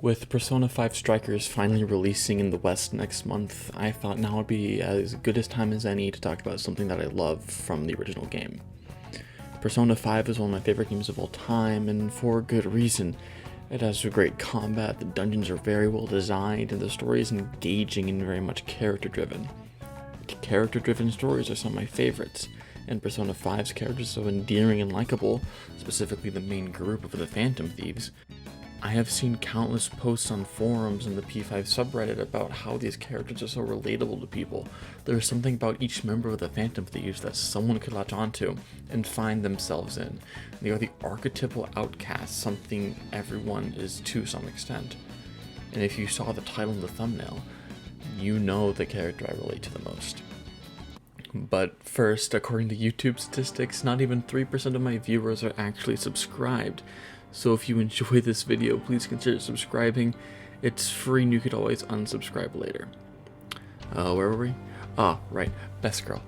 With Persona 5 Strikers finally releasing in the West next month, I thought now would be as good a time as any to talk about something that I love from the original game. Persona 5 is one of my favorite games of all time, and for good reason. It has great combat, the dungeons are very well designed, and the story is engaging and very much character-driven. Character-driven stories are some of my favorites, and Persona 5's characters are so endearing and likable, specifically the main group of the Phantom Thieves. I have seen countless posts on forums and the P5 subreddit about how these characters are so relatable to people. There is something about each member of the Phantom Thieves that someone could latch onto and find themselves in. They are the archetypal outcasts, something everyone is to some extent. And if you saw the title and the thumbnail, you know the character I relate to the most. But first, according to YouTube statistics, not even 3% of my viewers are actually subscribed. So if you enjoy this video, please consider subscribing. It's free and you could always unsubscribe later. Where were we? Right, best girl.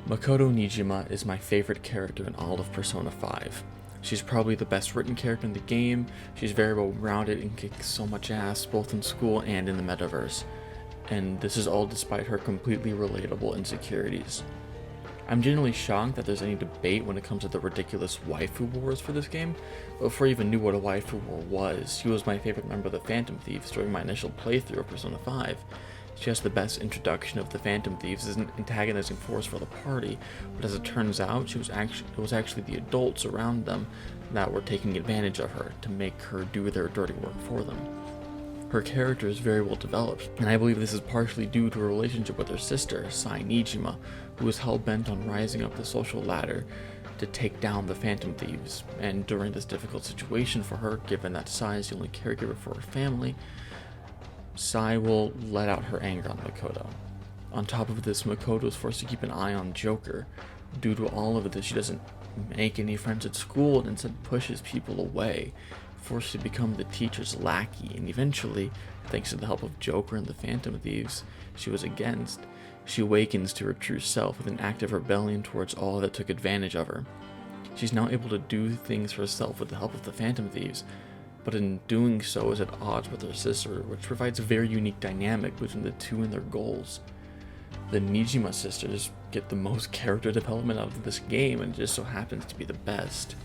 Makoto Niijima is my favorite character in all of Persona 5. She's probably the best written character in the game. She's very well rounded and kicks so much ass, both in school and in the metaverse. And this is all despite her completely relatable insecurities. I'm genuinely shocked that there's any debate when it comes to the ridiculous waifu wars for this game. Before I even knew what a waifu war was, she was my favorite member of the Phantom Thieves during my initial playthrough of Persona 5. She has the best introduction of the Phantom Thieves as an antagonizing force for the party, but as it turns out, it was actually the adults around them that were taking advantage of her to make her do their dirty work for them. Her character is very well developed, and I believe this is partially due to her relationship with her sister, Niijima, who is hell-bent on rising up the social ladder to take down the Phantom Thieves. And during this difficult situation for her, given that Sai is the only caregiver for her family, Sai will let out her anger on Makoto. On top of this, Makoto is forced to keep an eye on Joker. Due to all of this, she doesn't make any friends at school and instead pushes people away, forced to become the teacher's lackey, and eventually, thanks to the help of Joker and the Phantom Thieves she was against, she awakens to her true self with an active rebellion towards all that took advantage of her. She's now able to do things herself with the help of the Phantom Thieves, but in doing so is at odds with her sister, which provides a very unique dynamic between the two and their goals. The Niijima sisters get the most character development out of this game and just so happens to be the best.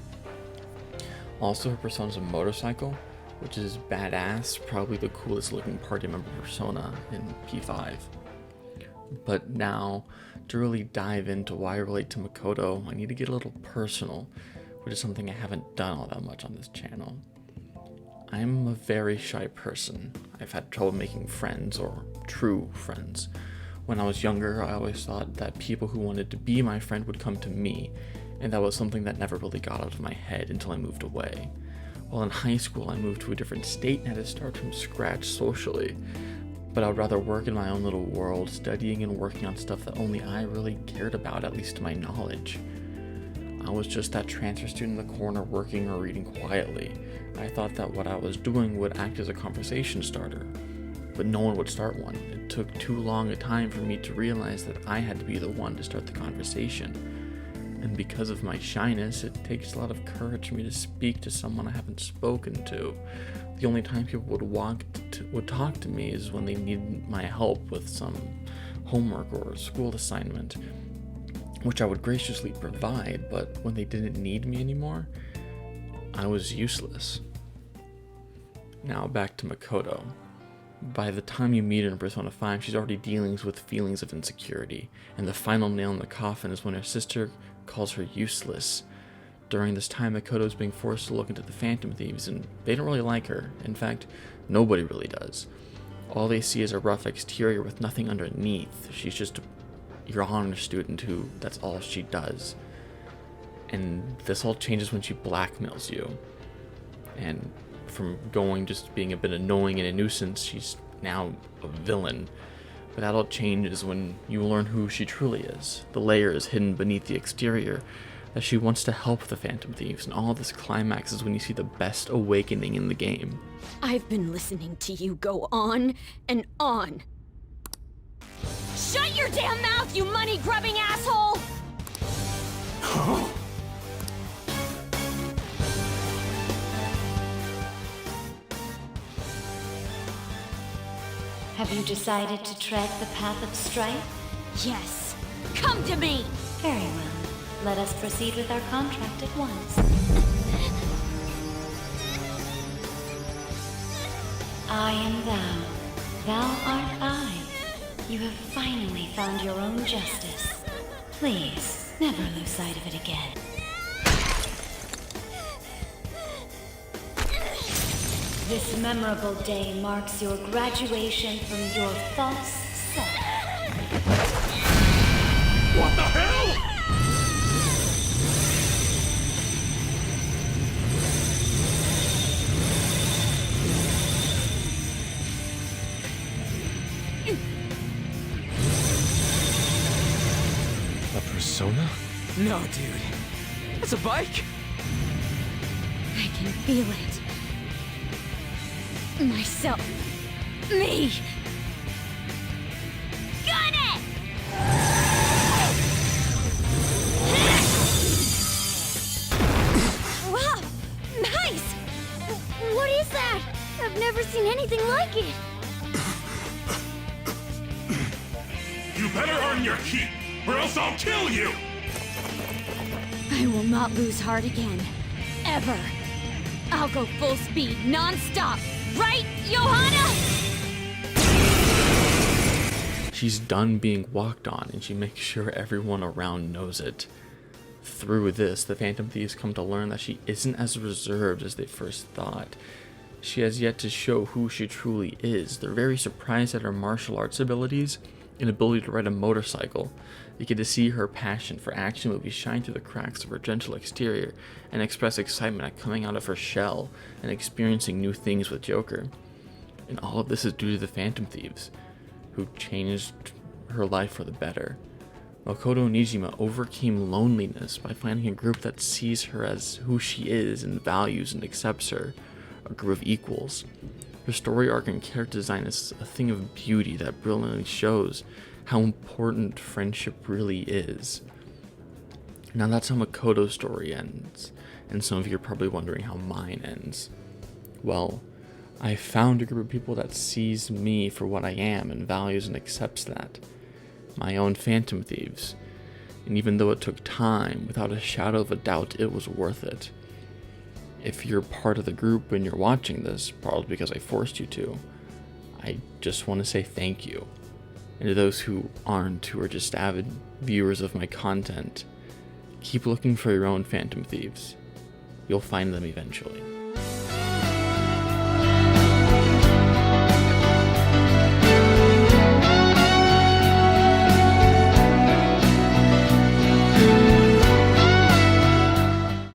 Also, her persona is a motorcycle, which is badass, probably the coolest looking party member persona in P5. But now, to really dive into why I relate to Makoto, I need to get a little personal, which is something I haven't done all that much on this channel. I'm a very shy person. I've had trouble making friends, or true friends. When I was younger, I always thought that people who wanted to be my friend would come to me, and that was something that never really got out of my head until I moved away. While in high school, I moved to a different state and had to start from scratch socially. But I would rather work in my own little world, studying and working on stuff that only I really cared about, at least to my knowledge. I was just that transfer student in the corner working or reading quietly. I thought that what I was doing would act as a conversation starter, but no one would start one. It took too long a time for me to realize that I had to be the one to start the conversation. And because of my shyness, it takes a lot of courage for me to speak to someone I haven't spoken to. The only time people would talk to me is when they needed my help with some homework or school assignment, which I would graciously provide, but when they didn't need me anymore, I was useless. Now back to Makoto. By the time you meet her in Persona 5, she's already dealing with feelings of insecurity, and the final nail in the coffin is when her sister calls her useless. During this time, Makoto is being forced to look into the Phantom Thieves, and they don't really like her. In fact, nobody really does. All they see is a rough exterior with nothing underneath. She's just your honor student who, that's all she does. And this all changes when she blackmails you. And from just being a bit annoying and a nuisance, she's now a villain. But that all changes when you learn who she truly is. The layers hidden beneath the exterior, that she wants to help the Phantom Thieves, and all this climaxes when you see the best awakening in the game. I've been listening to you go on and on. Shut your damn mouth, you money-grubbing asshole! Have you decided to tread the path of strife? Yes. Come to me! Very well. Let us proceed with our contract at once. I am thou. Thou art I. You have finally found your own justice. Please, never lose sight of it again. This memorable day marks your graduation from your false self. What the hell?! A persona? No, dude. That's a bike! I can feel it. Myself. Me! Got it! Wow! Nice! What is that? I've never seen anything like it. You better earn your keep, or else I'll kill you! I will not lose heart again. Ever. I'll go full speed, non-stop. Right, Johanna? She's done being walked on, and she makes sure everyone around knows it. Through this, the Phantom Thieves come to learn that she isn't as reserved as they first thought. She has yet to show who she truly is. They're very surprised at her martial arts abilities and ability to ride a motorcycle. You get to see her passion for action movies shine through the cracks of her gentle exterior and express excitement at coming out of her shell and experiencing new things with Joker. And all of this is due to the Phantom Thieves, who changed her life for the better. Makoto Niijima overcame loneliness by finding a group that sees her as who she is and values and accepts her, a group of equals. Her story arc and character design is a thing of beauty that brilliantly shows how important friendship really is. Now that's how Makoto's story ends, and some of you are probably wondering how mine ends. Well, I found a group of people that sees me for what I am and values and accepts that. My own Phantom Thieves. And even though it took time, without a shadow of a doubt, it was worth it. If you're part of the group and you're watching this, probably because I forced you to, I just want to say thank you. And to those who aren't, who are just avid viewers of my content, keep looking for your own Phantom Thieves. You'll find them eventually.